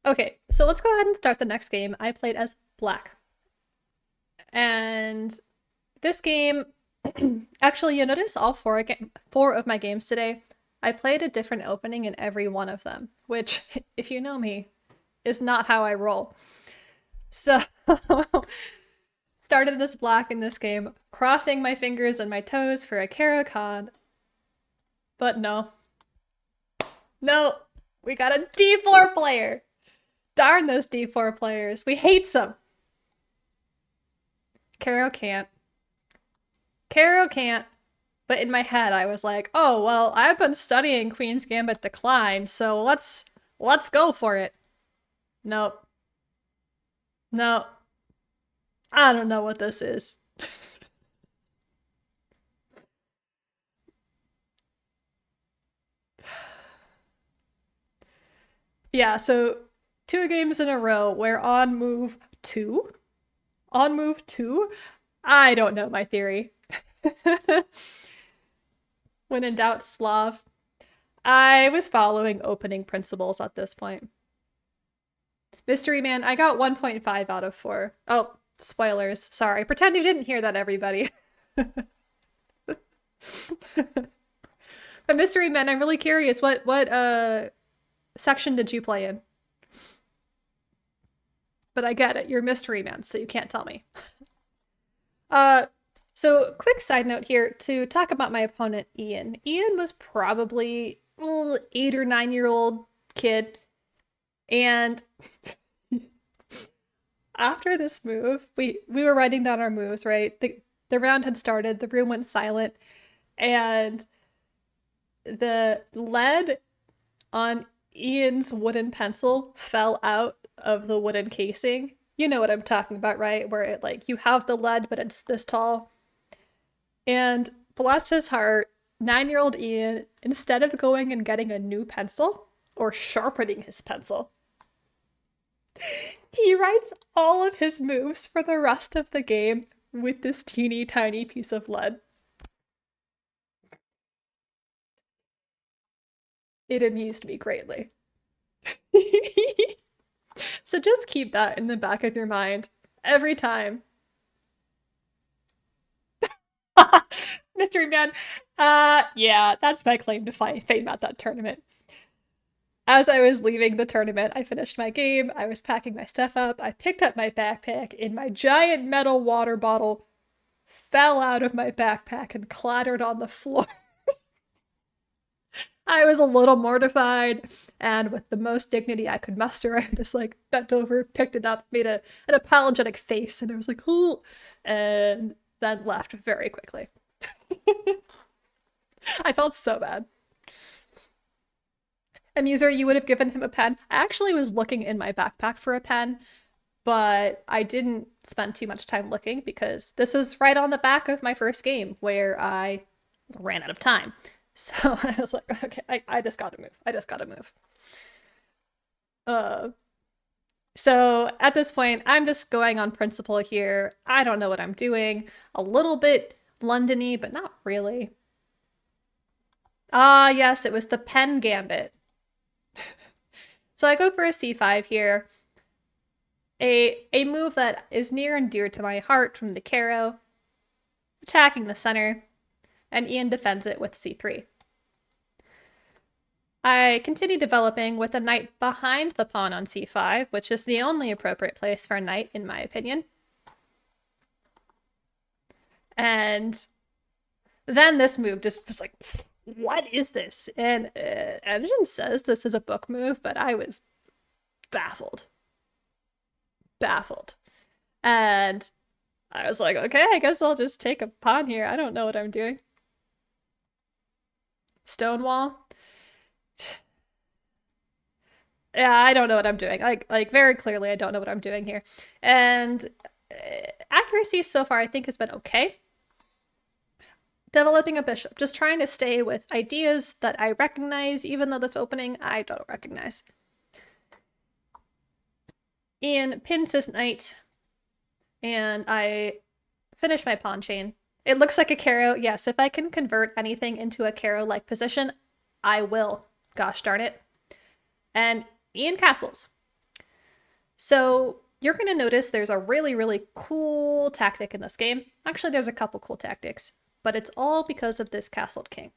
Okay, so let's go ahead and start the next game. I played as black. And this game, actually, you notice all four of my games today, I played a different opening in every one of them, which, if you know me, is not how I roll. So, started as black in this game, crossing my fingers and my toes for a Caro-Kann, but no, we got a D4 player. Darn those D4 players. We hate them. Caro can't. Caro can't. But in my head, I was like, "Oh well, I've been studying Queen's Gambit Decline, so let's go for it." Nope, no, I don't know what this is. Yeah, so two games in a row where on move two, I don't know my theory. When in doubt, Slav. I was following opening principles at this point. Mystery Man, I got 1.5 out of 4. Oh, spoilers. Sorry. Pretend you didn't hear that, everybody. But Mystery Man, I'm really curious. What section did you play in? But I get it. You're Mystery Man, so you can't tell me. Uh, so quick side note here to talk about my opponent, Ian. Ian was probably 8 or 9 year old kid, and after this move, we were writing down our moves, right? The round had started, the room went silent, and the lead on Ian's wooden pencil fell out of the wooden casing. You know what I'm talking about, right? Where it like you have the lead, but it's this tall. And bless his heart, 9 year old Ian, instead of going and getting a new pencil or sharpening his pencil, he writes all of his moves for the rest of the game with this teeny tiny piece of lead. It amused me greatly. So just keep that in the back of your mind every time. Mystery Man. Yeah, that's my claim to fame at that tournament. As I was leaving the tournament, I finished my game. I was packing my stuff up. I picked up my backpack, and my giant metal water bottle fell out of my backpack and clattered on the floor. I was a little mortified, and with the most dignity I could muster, I just like bent over, picked it up, made an apologetic face, and I was like, "Ooh," and then left very quickly. I felt so bad. Amuser, you would have given him a pen. I actually was looking in my backpack for a pen, but I didn't spend too much time looking because this is right on the back of my first game where I ran out of time. So I was like, okay, I just gotta move. I just gotta move. Uh, so at this point, I'm just going on principle here. I don't know what I'm doing. A little bit Londony, but not really. Ah, yes, it was the pen gambit. So I go for a c5 here. A move that is near and dear to my heart from the Caro, attacking the center, and Ian defends it with c3. I continue developing with a knight behind the pawn on c5, which is the only appropriate place for a knight, in my opinion. And then this move just was like, what is this? And Engine says this is a book move, but I was baffled. Baffled. And I was like, okay, I guess I'll just take a pawn here. I don't know what I'm doing. Stonewall. Yeah, I don't know what I'm doing. Like very clearly, I don't know what I'm doing here. And accuracy so far, I think, has been okay. Developing a bishop, just trying to stay with ideas that I recognize, even though this opening I don't recognize. Ian pins his knight, and I finish my pawn chain. It looks like a Caro. Yes, if I can convert anything into a Caro-like position, I will. Gosh darn it. And Ian castles. So you're going to notice there's a really, really cool tactic in this game. Actually, there's a couple cool tactics, but it's all because of this castled king.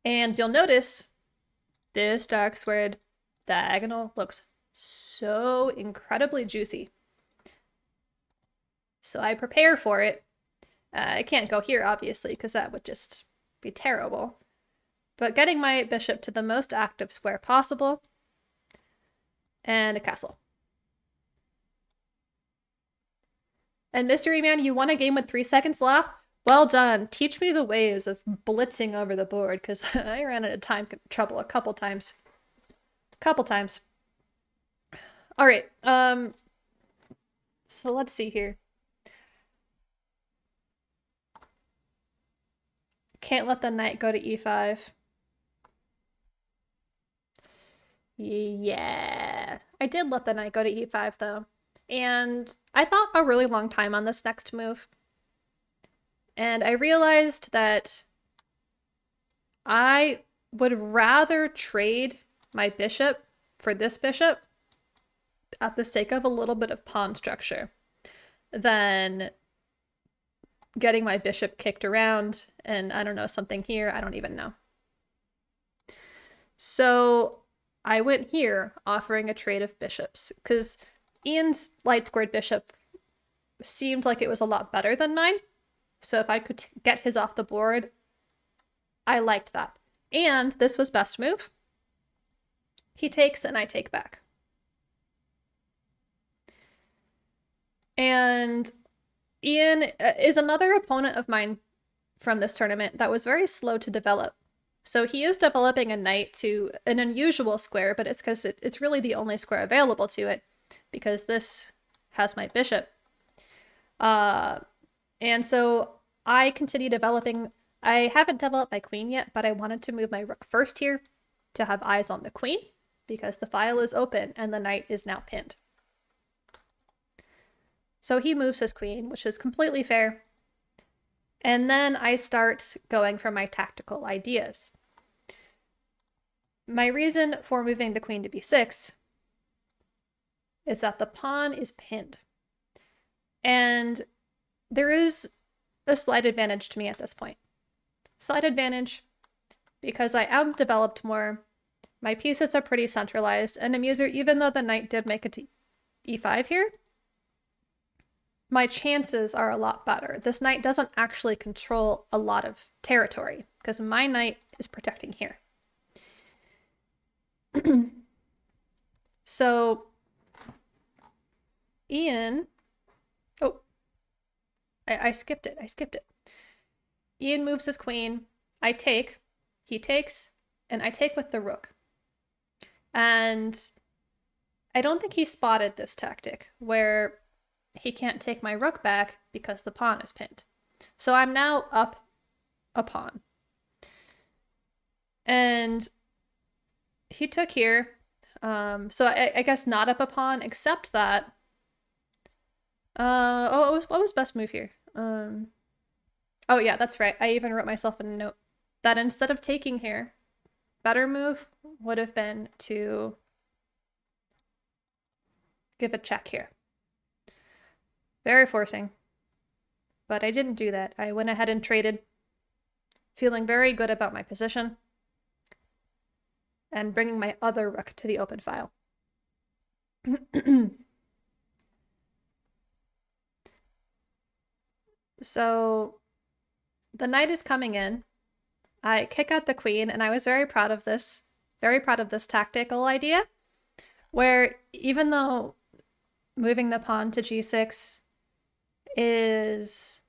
And you'll notice this dark squared diagonal looks so incredibly juicy. So I prepare for it. I can't go here, obviously, because that would just be terrible. But getting my bishop to the most active square possible, and a castle. And Mystery Man, you won a game with 3 seconds left? Well done. Teach me the ways of blitzing over the board, because I ran into time trouble a couple times. All right, so let's see here. Can't let the knight go to e5. Yeah, I did let the knight go to e5 though. And I thought a really long time on this next move. And I realized that I would rather trade my bishop for this bishop at the sake of a little bit of pawn structure than getting my bishop kicked around and I don't know, something here, I don't even know. So I went here offering a trade of bishops because Ian's light squared bishop seemed like it was a lot better than mine. So if I could get his off the board, I liked that. And this was best move. He takes and I take back. And Ian is another opponent of mine from this tournament that was very slow to develop. So he is developing a knight to an unusual square, but it's because it's really the only square available to it, because this has my bishop. And so I continue developing. I haven't developed my queen yet, but I wanted to move my rook first here to have eyes on the queen, because the file is open and the knight is now pinned. So he moves his queen, which is completely fair. And then I start going for my tactical ideas. My reason for moving the queen to b6 is that the pawn is pinned. And there is a slight advantage to me at this point. Slight advantage because I am developed more. My pieces are pretty centralized, and Amuser, even though the knight did make it to e5 here, my chances are a lot better. This knight doesn't actually control a lot of territory because my knight is protecting here. So Ian, oh, I skipped it. Ian moves his queen. I take, he takes, and I take with the rook. And I don't think he spotted this tactic where he can't take my rook back because the pawn is pinned. So I'm now up a pawn. And he took here. So I guess not up a pawn, except that what was best move here? Oh yeah, that's right. I even wrote myself a note that instead of taking here, better move would have been to give a check here. Very forcing. But I didn't do that. I went ahead and traded, feeling very good about my position and bringing my other rook to the open file. So the knight is coming in. I kick out the queen, and I was very proud of this tactical idea, where even though moving the pawn to g6 is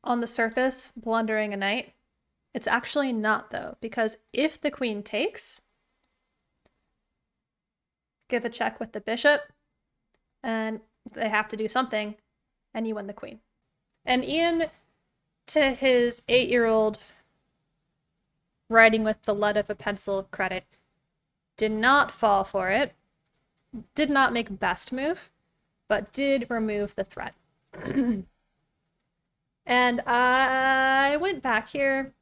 on the surface blundering a knight, it's actually not though, because if the queen takes, give a check with the bishop, and they have to do something, and you win the queen. And Ian, to his 8-year-old writing with the lead of a pencil credit, did not fall for it, did not make best move, but did remove the threat. And I went back here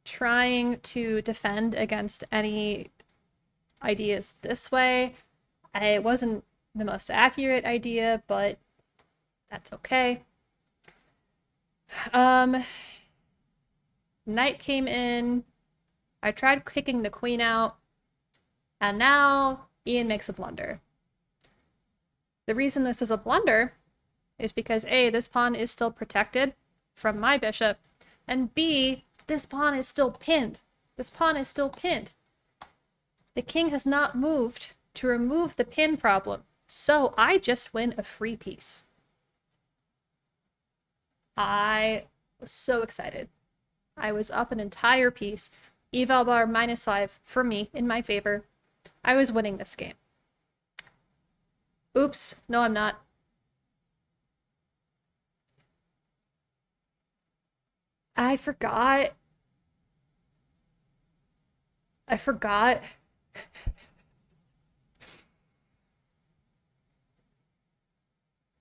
trying to defend against any ideas this way. I wasn't the most accurate idea, but that's okay. Knight came in. I tried kicking the queen out, and now Ian makes a blunder. The reason this is a blunder is because A, this pawn is still protected from my bishop, and B, this pawn is still pinned. This pawn is still pinned. The king has not moved to remove the pin problem, so I just win a free piece. I was so excited. I was up an entire piece. Eval bar -5 for me, in my favor. I was winning this game. Oops, no I'm not. I forgot. I forgot.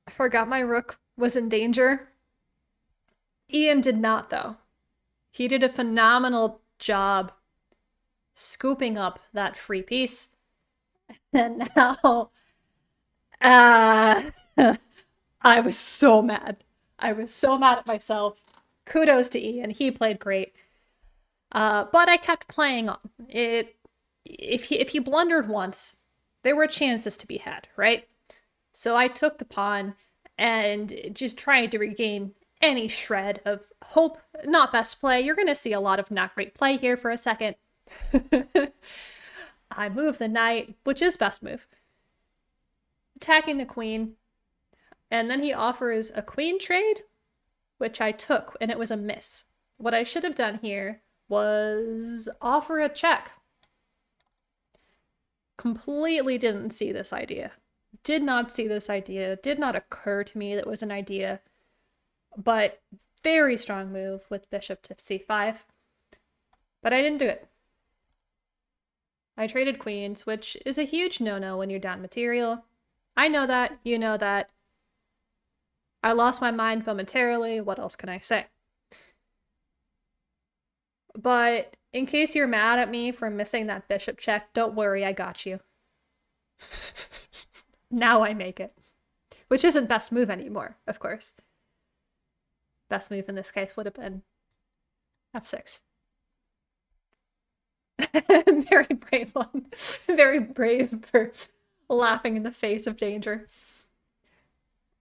I forgot my rook was in danger. Ian did not, though. He did a phenomenal job scooping up that free piece. And now, I was so mad. I was so mad at myself. Kudos to Ian. He played great. But I kept playing on. If he blundered once, there were chances to be had, right? So I took the pawn and just tried to regain any shred of hope. Not best play. You're going to see a lot of not great play here for a second. I move the knight, which is best move. Attacking the queen. And then he offers a queen trade, which I took, and it was a miss. What I should have done here was offer a check. Completely didn't see this idea. Did not see this idea. Did not occur to me that was an idea. But very strong move with bishop to c5. But I didn't do it. I traded queens, which is a huge no-no when you're down material. I know that. You know that. I lost my mind momentarily. What else can I say? But in case you're mad at me for missing that bishop check, don't worry, I got you. Now I make it. Which isn't best move anymore, of course. Best move in this case would have been f6. Very brave one. Very brave for laughing in the face of danger.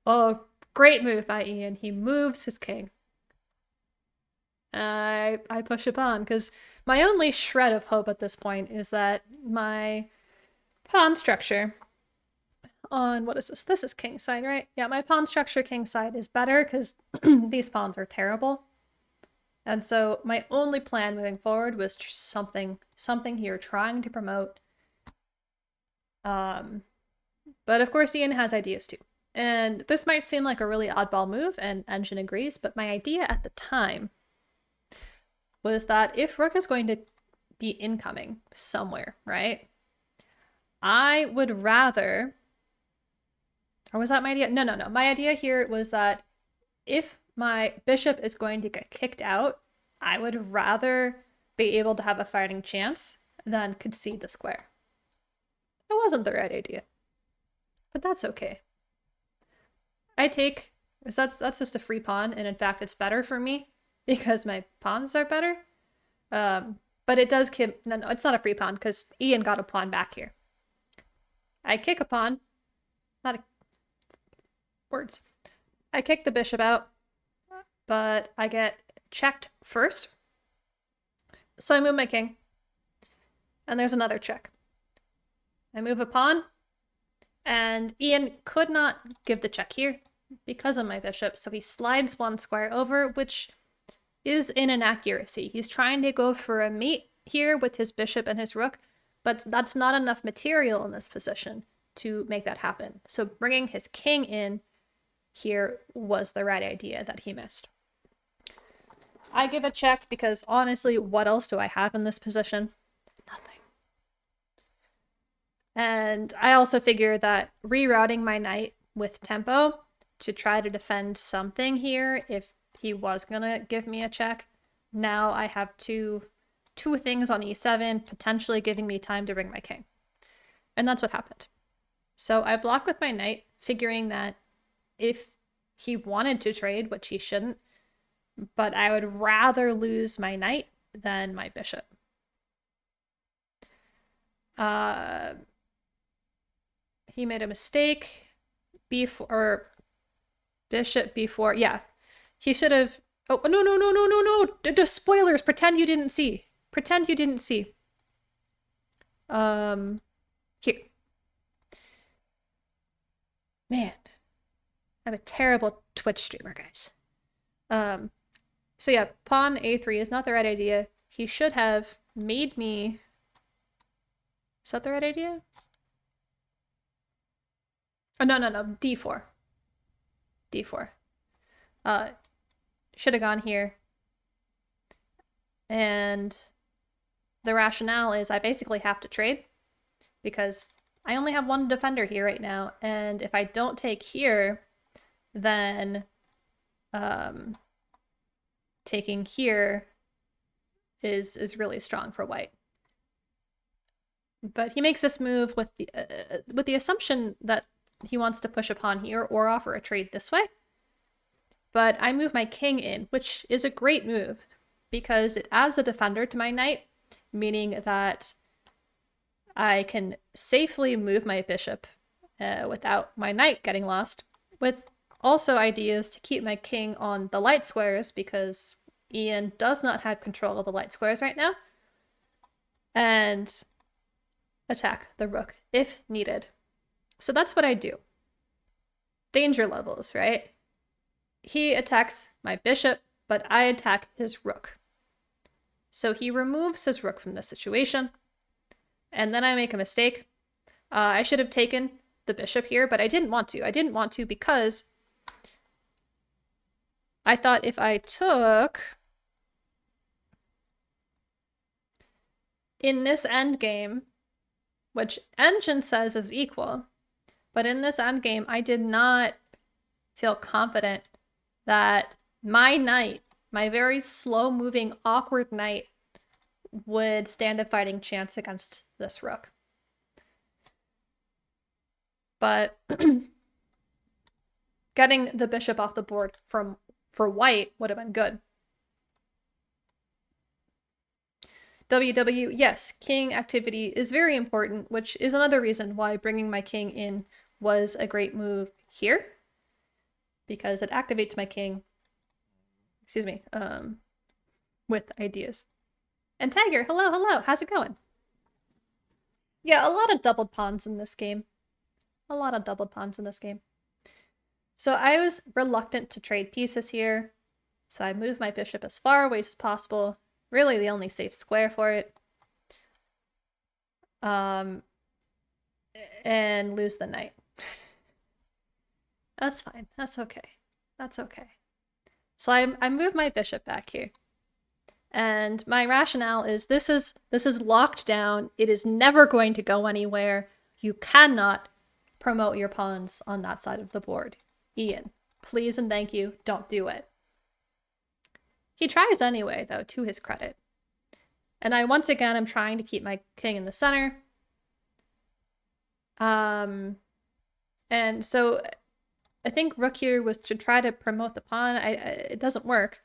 Oh, great move by Ian. He moves his king. I push a pawn because my only shred of hope at this point is that my pawn structure on, what is this? This is king side, right? Yeah, my pawn structure king side is better because these pawns are terrible. And so my only plan moving forward was something here trying to promote. But of course Ian has ideas too. And this might seem like a really oddball move, and Engine agrees, but my idea at the time was that if rook is going to be incoming somewhere, right? I would rather, or was that my idea? No. My idea here was that if my bishop is going to get kicked out, I would rather be able to have a fighting chance than concede the square. It wasn't the right idea, but that's okay. I take, that's just a free pawn, and in fact it's better for me because my pawns are better. But it does keep, no, it's not a free pawn because Ian got a pawn back here. I kick a pawn, words. I kick the bishop out, but I get checked first. So I move my king, and there's another check. I move a pawn, and Ian could not give the check here because of my bishop, so he slides one square over, which is an inaccuracy. He's trying to go for a mate here with his bishop and his rook, but that's not enough material in this position to make that happen. So bringing his king in here was the right idea that he missed. I give a check because honestly, what else do I have in this position? Nothing. And I also figure that rerouting my knight with tempo to try to defend something here, if he was gonna give me a check, now I have two things on e7, potentially giving me time to bring my king. And that's what happened. So I block with my knight, figuring that if he wanted to trade, which he shouldn't, but I would rather lose my knight than my bishop. He made a mistake. B4 or bishop b4. Yeah, he should have. Oh no no no no no no! Just spoilers. Pretend you didn't see. Pretend you didn't see. Here. Man, I'm a terrible Twitch streamer, guys. So yeah, pawn a3 is not the right idea. He should have made me. Is that the right idea? Oh, no, no, no, d4. d4. Should have gone here. And the rationale is I basically have to trade because I only have one defender here right now. And if I don't take here, then taking here is really strong for white. But he makes this move with the assumption that he wants to push a pawn here or offer a trade this way. But I move my king in, which is a great move because it adds a defender to my knight, meaning that I can safely move my bishop without my knight getting lost, with also ideas to keep my king on the light squares because Ian does not have control of the light squares right now, and attack the rook if needed. So that's what I do. Danger levels, right? He attacks my bishop, but I attack his rook. So he removes his rook from the situation, and then I make a mistake. I should have taken the bishop here, but I didn't want to. I didn't want to because I thought if I took in this endgame, which Engine says is equal, but in this endgame, I did not feel confident that my knight, my very slow-moving, awkward knight, would stand a fighting chance against this rook. But getting the bishop off the board for white would have been good. WW, yes, king activity is very important, which is another reason why bringing my king in was a great move here, because it activates my king, excuse me, with ideas. And Tiger, hello, hello, how's it going? Yeah, a lot of doubled pawns in this game. A lot of doubled pawns in this game. So I was reluctant to trade pieces here, so I moved my bishop as far away as possible. Really the only safe square for it. And lose the knight. That's fine. That's okay. That's okay. So I move my bishop back here. And my rationale is this is locked down. It is never going to go anywhere. You cannot promote your pawns on that side of the board. Ian, please and thank you, don't do it. He tries anyway, though, to his credit. And once again, I'm trying to keep my king in the center. And so I think rook here was to try to promote the pawn. It doesn't work.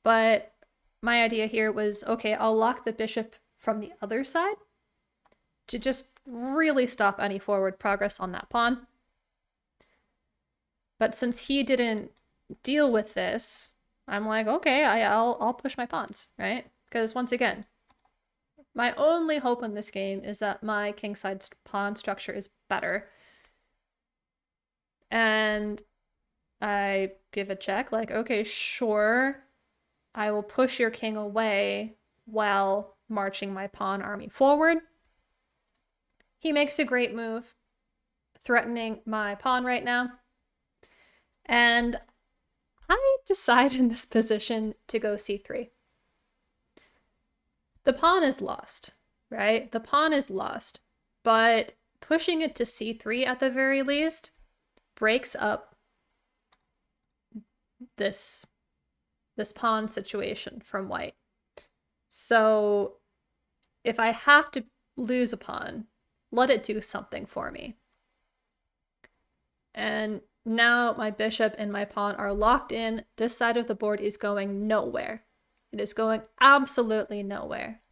But my idea here was, okay, I'll lock the bishop from the other side to just really stop any forward progress on that pawn. But since he didn't deal with this, I'm like, okay, I'll push my pawns, right? Because once again, my only hope in this game is that my kingside pawn structure is better. And I give a check, like, okay, sure, I will push your king away while marching my pawn army forward. He makes a great move, threatening my pawn right now. And I decide in this position to go c3. The pawn is lost, right? The pawn is lost, but pushing it to c3 at the very least breaks up this pawn situation from white. So if I have to lose a pawn, let it do something for me. And now my bishop and my pawn are locked in. This side of the board is going nowhere. It is going absolutely nowhere.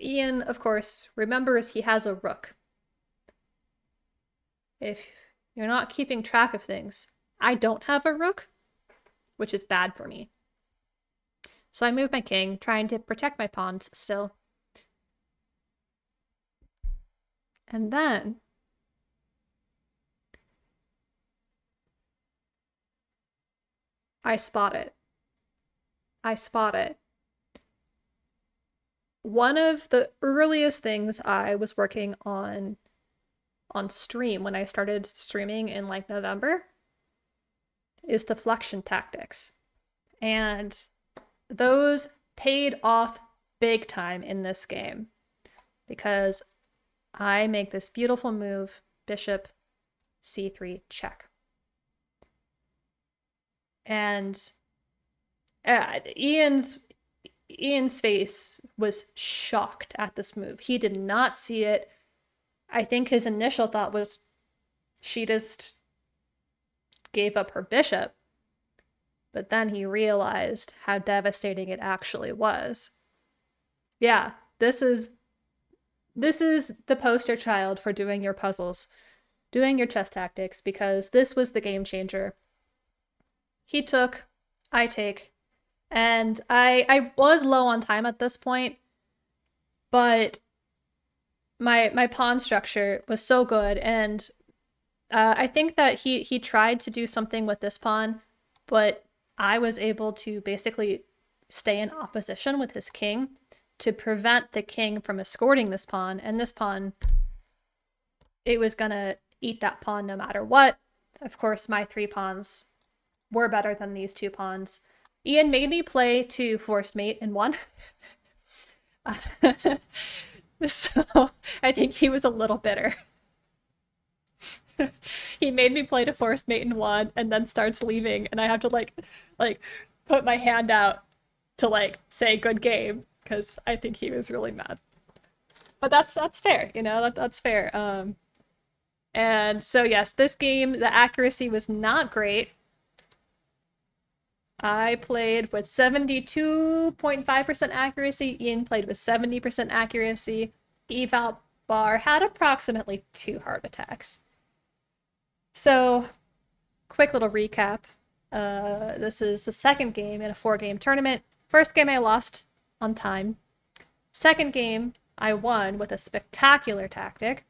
Ian, of course, remembers he has a rook. If you're not keeping track of things, I don't have a rook, which is bad for me. So I move my king, trying to protect my pawns still. And then I spot it. I spot it. One of the earliest things I was working on stream when I started streaming in like November is deflection tactics. And those paid off big time in this game because I make this beautiful move, bishop c3 check. And Ian's face was shocked at this move. He did not see it. I think his initial thought was she just gave up her bishop. But then he realized how devastating it actually was. Yeah, this is the poster child for doing your puzzles, doing your chess tactics, because this was the game changer. He took, I take, and I was low on time at this point, but my pawn structure was so good, and I think that he tried to do something with this pawn, but I was able to basically stay in opposition with his king to prevent the king from escorting this pawn, and this pawn, it was gonna eat that pawn no matter what. Of course, my 3 pawns were better than these 2 pawns. Ian made me play to forced mate in 1. So I think he was a little bitter. He made me play to forced mate in 1 and then starts leaving, and I have to like put my hand out to like say good game because I think he was really mad. But that's fair, you know, that's fair. And so yes, this game, the accuracy was not great. I played with 72.5% accuracy. Ian played with 70% accuracy. Eval bar had approximately 2 heart attacks. So, quick little recap. This is the second game in a 4-game tournament. First game I lost on time. Second game I won with a spectacular tactic.